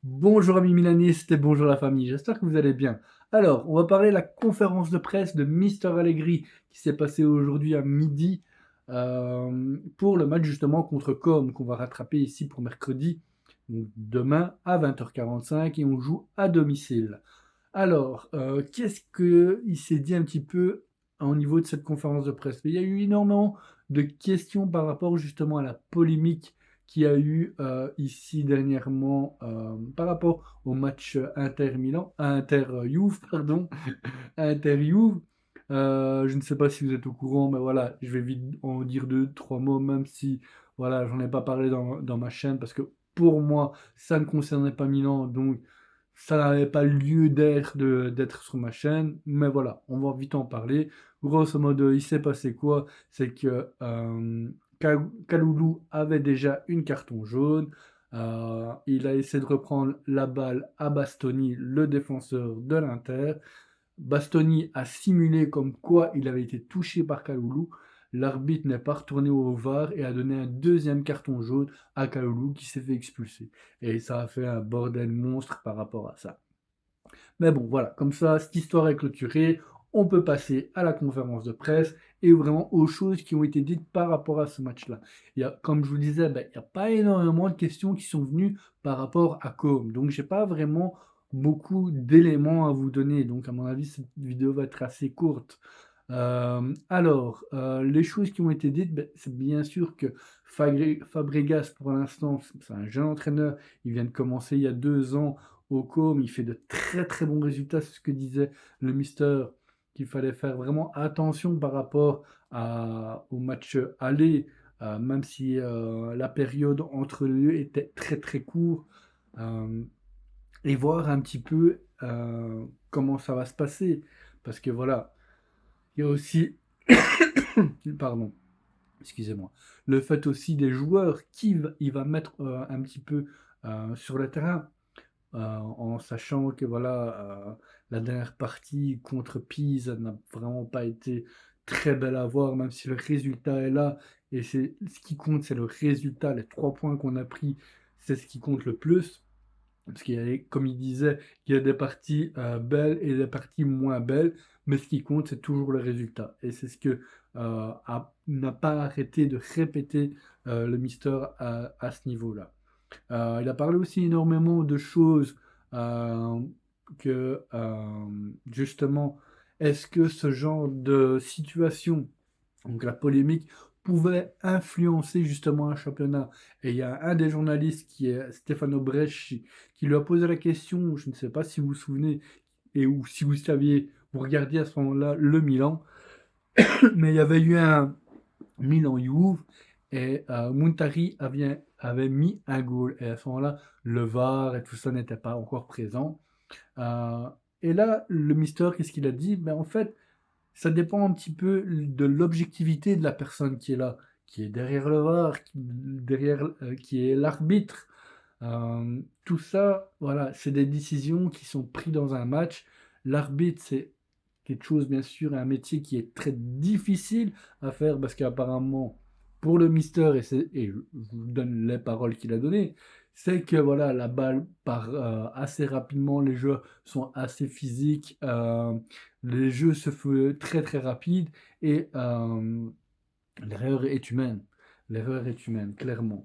Bonjour amis milanistes et bonjour la famille, j'espère que vous allez bien. Alors, on va parler de la conférence de presse de Mister Allegri qui s'est passée aujourd'hui à midi pour le match justement contre Com qu'on va rattraper ici pour mercredi, donc demain à 20h45 et on joue à domicile. Alors, qu'est-ce qu'il s'est dit un petit peu au niveau de cette conférence de presse? Il y a eu énormément de questions par rapport justement à la polémique qu'il y a eu ici dernièrement par rapport au match Inter-Milan, Inter-Juve, pardon, Inter-Juve. Je ne sais pas si vous êtes au courant, mais voilà, je vais vite en dire deux, trois mots, même si voilà, j'en ai pas parlé dans ma chaîne, parce que pour moi, ça ne concernait pas Milan, donc ça n'avait pas lieu d'être sur ma chaîne, mais voilà, on va vite en parler. Grosso modo, il s'est passé quoi? C'est que Kaloulou avait déjà une carton jaune. Il a essayé de reprendre la balle à Bastoni, le défenseur de l'Inter. Bastoni a simulé comme quoi il avait été touché par Kaloulou. L'arbitre n'est pas retourné au VAR et a donné un deuxième carton jaune à Kaloulou qui s'est fait expulser. Et ça a fait un bordel monstre par rapport à ça. Mais bon, voilà, comme ça, cette histoire est clôturée. On peut passer à la conférence de presse et vraiment aux choses qui ont été dites par rapport à ce match-là. Comme je vous disais, ben, il n'y a pas énormément de questions qui sont venues par rapport à Com. Donc, j'ai pas vraiment beaucoup d'éléments à vous donner. Donc, à mon avis, cette vidéo va être assez courte. Les choses qui ont été dites, ben, c'est bien sûr que Fabregas, pour l'instant, c'est un jeune entraîneur. Il vient de commencer il y a 2 ans au Com, il fait de très très bons résultats, c'est ce que disait le Mister, qu'il fallait faire vraiment attention par rapport au match aller, même si la période entre les deux était très très courte, euh, et voir un petit peu comment ça va se passer. Parce que voilà, il y a aussi, pardon, excusez-moi, le fait aussi des joueurs il va mettre un petit peu sur le terrain. En sachant que voilà, la dernière partie contre Pise n'a vraiment pas été très belle à voir, même si le résultat est là. Et c'est ce qui compte, c'est le résultat. Les 3 points qu'on a pris, c'est ce qui compte le plus. Parce qu'il y a, comme il disait, il y a des parties belles et des parties moins belles, mais ce qui compte, c'est toujours le résultat. Et c'est ce que n'a pas arrêté de répéter le Mister à ce niveau-là. Il a parlé aussi énormément de choses euh, justement, est-ce que ce genre de situation, donc la polémique, pouvait influencer justement un championnat? Et il y a un des journalistes qui est Stefano Bresci qui lui a posé la question, je ne sais pas si vous vous souvenez, et ou si vous saviez, vous regardiez à ce moment-là le Milan, mais il y avait eu un Milan-Juve et Muntari avait mis un goal. Et à ce moment-là, le VAR et tout ça n'était pas encore présent. Euh, et là, le Mister, qu'est-ce qu'il a dit? Ben, en fait, ça dépend un petit peu de l'objectivité de la personne qui est là, qui est derrière le VAR, qui est l'arbitre. Tout ça, voilà, c'est des décisions qui sont prises dans un match. L'arbitre, c'est quelque chose, bien sûr, un métier qui est très difficile à faire parce qu'apparemment, pour le Mister, et je vous donne les paroles qu'il a données, c'est que voilà, la balle part assez rapidement, les jeux sont assez physiques, les jeux se font très très rapides et l'erreur est humaine. L'erreur est humaine, clairement.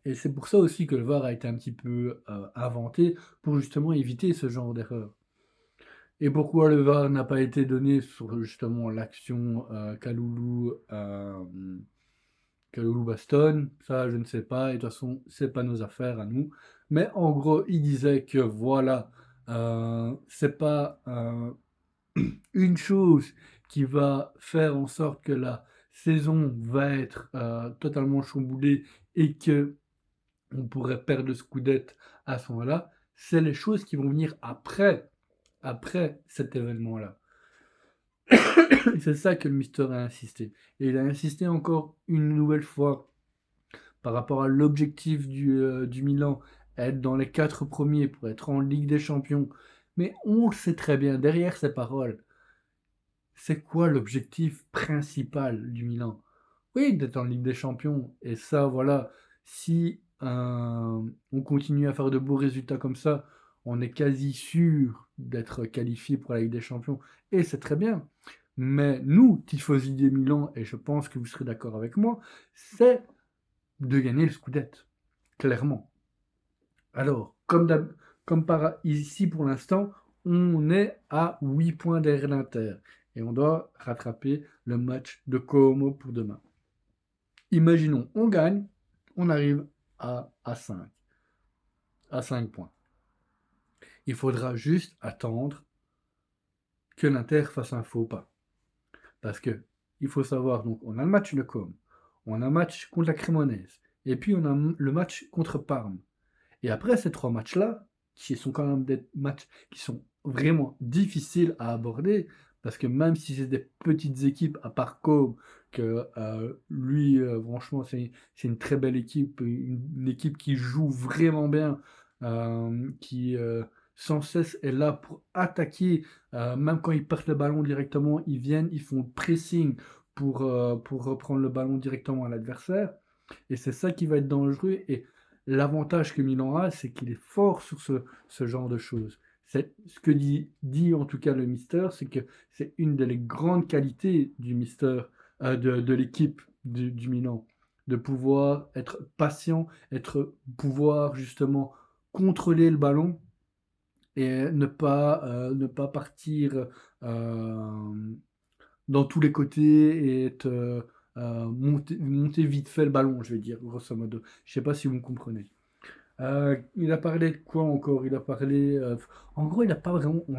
Et c'est pour ça aussi que le VAR a été un petit peu inventé pour justement éviter ce genre d'erreur. Et pourquoi le VAR n'a pas été donné sur justement l'action Kaloulou-Baston, ça je ne sais pas, et de toute façon c'est pas nos affaires à nous. Mais en gros, il disait que voilà, c'est pas une chose qui va faire en sorte que la saison va être totalement chamboulée et que on pourrait perdre le Scudetto à ce moment-là, c'est les choses qui vont venir après cet événement-là. C'est ça que le Mister a insisté. Et il a insisté encore une nouvelle fois par rapport à l'objectif du Milan, être dans les 4 premiers pour être en Ligue des Champions. Mais on le sait très bien, derrière ces paroles, c'est quoi l'objectif principal du Milan? Oui, d'être en Ligue des Champions. Et ça, voilà, si on continue à faire de beaux résultats comme ça, on est quasi sûr d'être qualifié pour la Ligue des Champions, et c'est très bien. Mais nous, tifosi des Milan, et je pense que vous serez d'accord avec moi, c'est de gagner le Scudetto, clairement. Alors, comme par ici pour l'instant, on est à 8 points derrière l'Inter, et on doit rattraper le match de Como pour demain. Imaginons, on gagne, on arrive à 5, à 5 points. Il faudra juste attendre que l'Inter fasse un faux pas. Parce que il faut savoir, donc on a le match de Com, on a un match contre la Cremonese, et puis on a le match contre Parme. Et après ces trois matchs-là, qui sont quand même des matchs qui sont vraiment difficiles à aborder, parce que même si c'est des petites équipes, à part Com, que lui, franchement, c'est une très belle équipe, une équipe qui joue vraiment bien, qui sans cesse est là pour attaquer, même quand ils perdent le ballon directement, ils viennent, ils font le pressing pour reprendre le ballon directement à l'adversaire. Et c'est ça qui va être dangereux. Et l'avantage que Milan a, c'est qu'il est fort sur ce genre de choses. C'est ce que dit en tout cas le Mister, c'est que c'est une des grandes qualités du Mister, de l'équipe du Milan, de pouvoir être patient, pouvoir justement contrôler le ballon et ne pas partir dans tous les côtés et monter vite fait le ballon, je vais dire, grosso modo. Je sais pas si vous me comprenez. Il a parlé de quoi encore? Il a parlé. En gros, il n'a pas vraiment. Il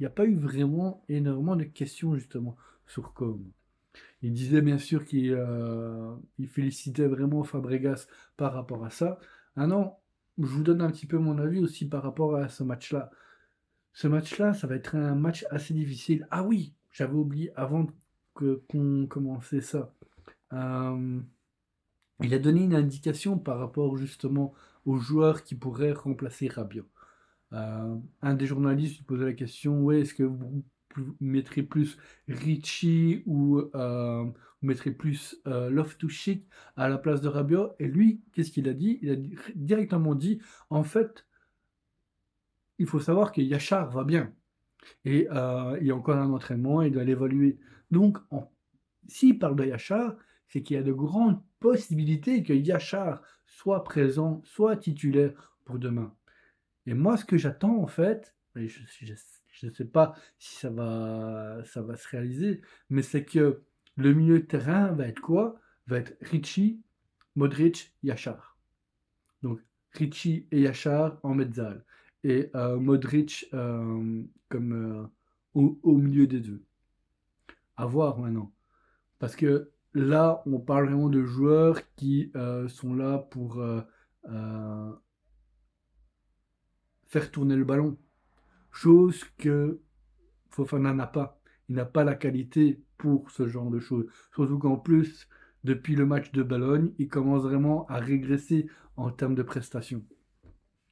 n'y a pas eu vraiment énormément de questions justement sur Com. Il disait bien sûr qu'il félicitait vraiment Fabregas par rapport à ça. Maintenant, je vous donne un petit peu mon avis aussi par rapport à ce match-là. Ce match-là, ça va être un match assez difficile. Ah oui, j'avais oublié avant qu'on commençait ça. Euh, il a donné une indication par rapport justement aux joueurs qui pourraient remplacer Rabiot. Un des journalistes lui posait la question, ouais, est-ce que vous mettrez plus Ricci ou vous mettrez plus Loftus-Cheek à la place de Rabiot? Et lui, qu'est-ce qu'il a dit? Il a directement dit, en fait, il faut savoir que Yachar va bien. Et il y a encore un entraînement, il doit l'évaluer. Donc, s'il parle de Yachar, c'est qu'il y a de grandes possibilités que Yachar soit présent, soit titulaire pour demain. Et moi, ce que j'attends, en fait, et je ne sais pas si ça va se réaliser, mais c'est que le milieu de terrain va être quoi? Va être Ricci, Modric, Yachar. Donc, Ricci et Yachar en mezzal. Et Modric comme au milieu des deux. À voir maintenant. Parce que là, on parle vraiment de joueurs qui sont là pour euh, faire tourner le ballon. Chose que Fofana n'a pas. Il n'a pas la qualité pour ce genre de choses. Surtout qu'en plus, depuis le match de Bologne, il commence vraiment à régresser en termes de prestations.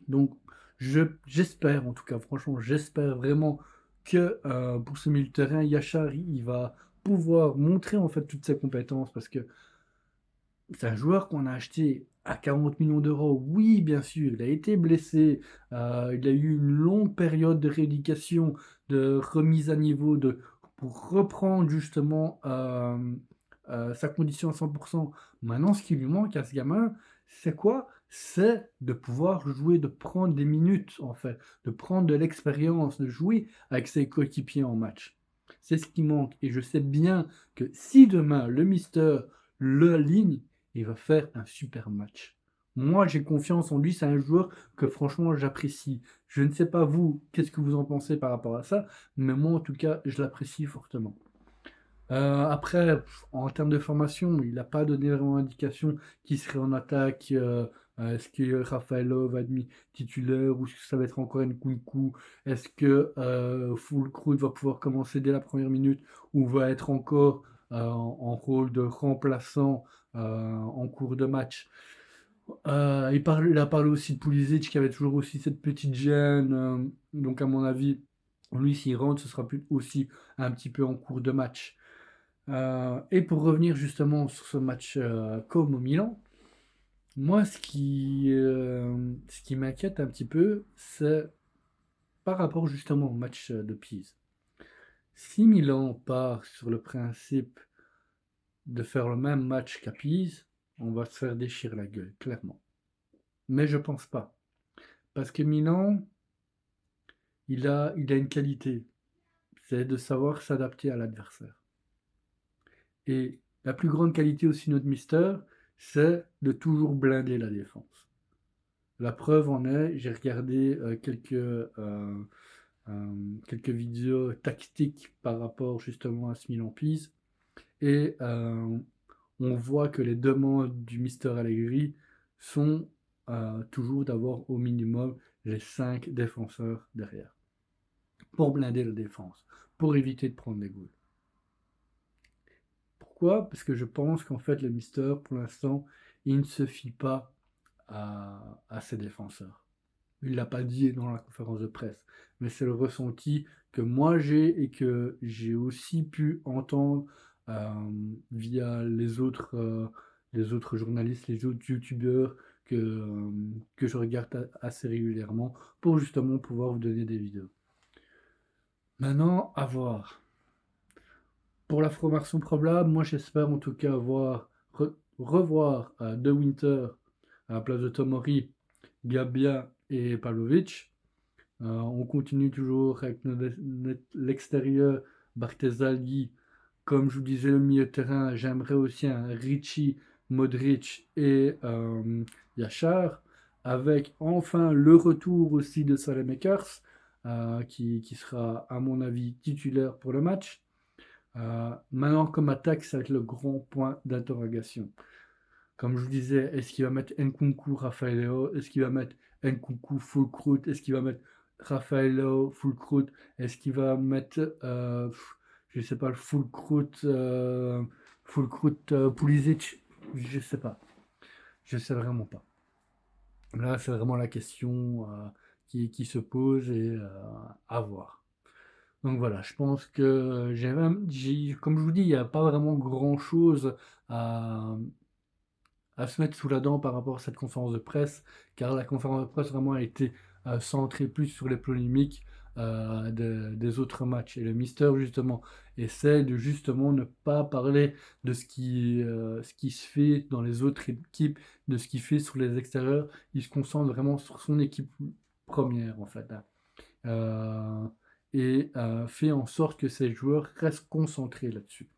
Donc, j'espère, en tout cas, franchement, j'espère vraiment que pour ce milieu de terrain, Yachar, il va pouvoir montrer en fait toutes ses compétences parce que c'est un joueur qu'on a acheté à 40 millions d'euros. Oui, bien sûr, il a été blessé. Il a eu une longue période de rééducation, de remise à niveau, pour reprendre justement sa condition à 100%. Maintenant, ce qui lui manque à ce gamin, c'est quoi? C'est de pouvoir jouer, de prendre des minutes, en fait, de prendre de l'expérience, de jouer avec ses coéquipiers en match. C'est ce qui manque. Et je sais bien que si demain, le Mister le aligne, il va faire un super match. Moi, j'ai confiance en lui. C'est un joueur que franchement, j'apprécie. Je ne sais pas vous, qu'est-ce que vous en pensez par rapport à ça, mais moi, en tout cas, je l'apprécie fortement. Après, en termes de formation, il n'a pas donné vraiment d'indication qui serait en attaque. Est-ce que Rafaelo va être mis titulaire ou est-ce que ça va être encore Nkunku? Est-ce que Fulkrug va pouvoir commencer dès la première minute ou va être encore en rôle de remplaçant en cours de match? Il a parlé aussi de Pulisic qui avait toujours aussi cette petite gêne. Donc, à mon avis, lui, s'il rentre, ce sera plus aussi un petit peu en cours de match. Et pour revenir justement sur ce match comme au Milan, Moi, ce qui m'inquiète un petit peu, c'est par rapport justement au match de Pise. Si Milan part sur le principe de faire le même match qu'à Pise, on va se faire déchirer la gueule, clairement. Mais je pense pas. Parce que Milan, il a une qualité, c'est de savoir s'adapter à l'adversaire. Et la plus grande qualité aussi de notre Mister, c'est de toujours blinder la défense. La preuve en est, j'ai regardé quelques vidéos tactiques par rapport justement à ce Milan Pise, et on voit que les demandes du Mister Allegri sont toujours d'avoir au minimum les 5 défenseurs derrière, pour blinder la défense, pour éviter de prendre des goals. Pourquoi? Parce que je pense qu'en fait le Mister, pour l'instant, il ne se fie pas à ses défenseurs. Il ne l'a pas dit dans la conférence de presse, mais c'est le ressenti que moi j'ai et que j'ai aussi pu entendre euh, via les autres journalistes, les autres youtubeurs que je regarde assez régulièrement pour justement pouvoir vous donner des vidéos. Maintenant, à voir. Pour la formation probable, moi j'espère en tout cas revoir De Winter à la place de Tomori, Gabbia et Pavlovic. On continue toujours avec l'extérieur, Bartezalli. Comme je vous disais, le milieu de terrain, j'aimerais aussi un Ricci, Modric et Yachar, avec enfin le retour aussi de Saelemaekers, qui sera à mon avis titulaire pour le match. Maintenant, comme attaque, ça va être le grand point d'interrogation. Comme je vous disais, est-ce qu'il va mettre Nkunku, Rafaeleo? Est-ce qu'il va mettre Nkunku, Fulkrut? Est-ce qu'il va mettre Rafaeleo, Fulkrut? Est-ce qu'il va mettre, je sais pas, le Fulkrut Pulisic? Je sais pas. Je sais vraiment pas. Là, c'est vraiment la question qui se pose et à voir. Donc voilà, je pense que comme je vous dis, il n'y a pas vraiment grand-chose à, à se mettre sous la dent par rapport à cette conférence de presse, car la conférence de presse vraiment a été centrée plus sur les polémiques des autres matchs. Et le Mister, justement, essaie de justement ne pas parler de ce qui se fait dans les autres équipes, de ce qu'il fait sur les extérieurs. Il se concentre vraiment sur son équipe première, en fait, hein. Euh, et fait en sorte que ces joueurs restent concentrés là-dessus.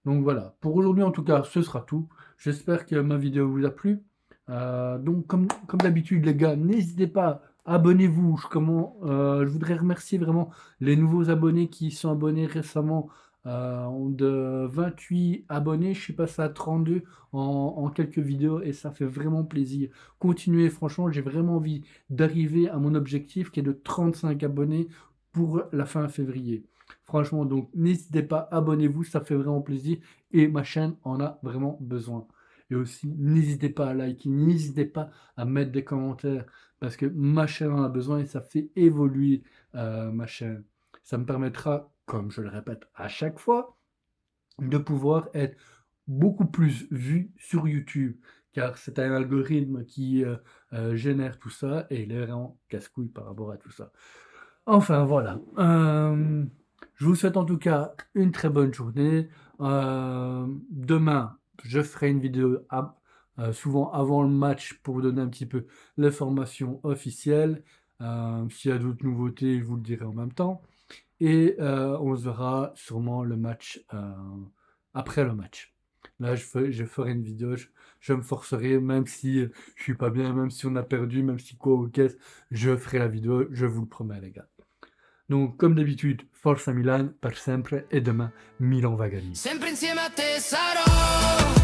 Donc voilà, pour aujourd'hui en tout cas, ce sera tout. J'espère que ma vidéo vous a plu. Donc comme d'habitude les gars, n'hésitez pas, abonnez-vous. Je voudrais remercier vraiment les nouveaux abonnés qui sont abonnés récemment. De 28 abonnés, je suis passé à 32 en quelques vidéos et ça fait vraiment plaisir. Continuez, franchement, j'ai vraiment envie d'arriver à mon objectif qui est de 35 abonnés pour la fin février. Franchement, donc n'hésitez pas, abonnez-vous, ça fait vraiment plaisir et ma chaîne en a vraiment besoin. Et aussi, n'hésitez pas à liker, n'hésitez pas à mettre des commentaires parce que ma chaîne en a besoin et ça fait évoluer ma chaîne. Ça me permettra, comme je le répète à chaque fois, de pouvoir être beaucoup plus vu sur YouTube car c'est un algorithme qui génère tout ça et il est vraiment casse-couille par rapport à tout ça. Enfin voilà. Je vous souhaite en tout cas une très bonne journée. Demain, je ferai une vidéo souvent avant le match pour vous donner un petit peu l'information officielle. S'il y a d'autres nouveautés, je vous le dirai en même temps. Et on se verra sûrement le match après le match. Là, je ferai une vidéo, je me forcerai, même si je suis pas bien, même si on a perdu, même si quoi ou qu'est-ce, je ferai la vidéo, je vous le promets les gars. Donc, comme d'habitude, Forza Milan, per sempre, et demain, Milan va gagner. Sempre insieme a te sarò.